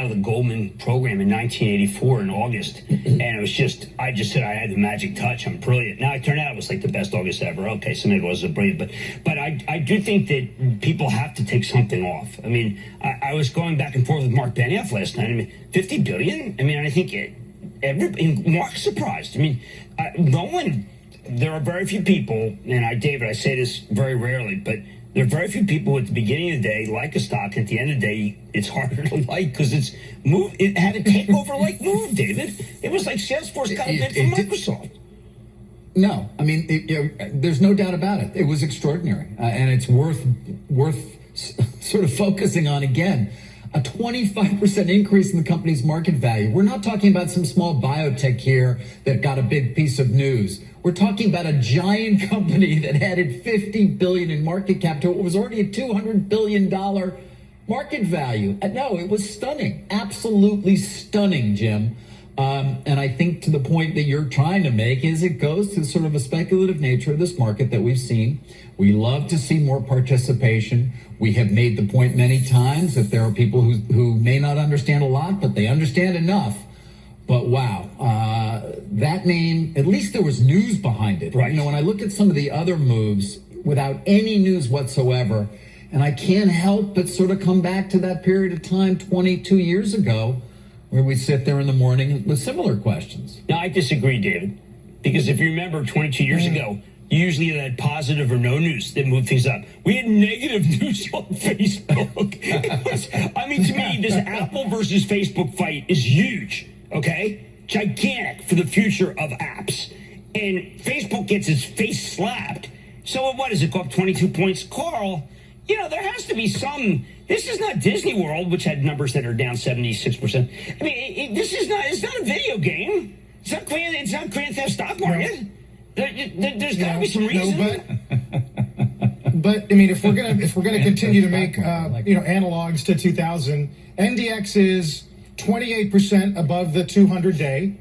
of the Goldman program in 1984 in August, and it was I just said I had the magic touch. I'm brilliant. Now it turned out it was like the best August ever. Okay, so maybe it wasn't brilliant, but I do think that people have to take something off. I mean, I was going back and forth with Mark Benioff last night. I mean, $50 billion. I mean, I think Mark's surprised. I mean, there are very few people, and David, I say this very rarely, but there are very few people at the beginning of the day like a stock. At the end of the day, it's harder to like because it had a takeover-like move, David. It was like Salesforce got a bid from Microsoft. No, I mean, there's no doubt about it. It was extraordinary, and it's worth sort of focusing on again. A 25% increase in the company's market value. We're not talking about some small biotech here that got a big piece of news. We're talking about a giant company that added $50 billion in market cap to what was already a $200 billion market value. No, it was stunning, absolutely stunning, Jim. And I think to the point that you're trying to make is it goes to sort of a speculative nature of this market that we've seen. We love to see more participation. We have made the point many times that there are people who may not understand a lot, but they understand enough. But wow, that name, at least there was news behind it. Right. You know, when I look at some of the other moves without any news whatsoever, and I can't help but sort of come back to that period of time 22 years ago, where we sit there in the morning with similar questions. Now, I disagree, David, because if you remember 22 years ago, you usually had positive or no news that moved things up. We had negative news on Facebook. I mean, to me, this Apple versus Facebook fight is huge, okay? Gigantic for the future of apps. And Facebook gets its face slapped. So what does it go up 22 points? Carl, you know, there has to be some... This is not Disney World, which had numbers that are down 76%. I mean, it's not a video game. It's not Grand Theft Stock Market. No. There's got to be some reason. No, but I mean, if we're gonna continue to make analogs to 2000, NDX is 28% above the 200-day.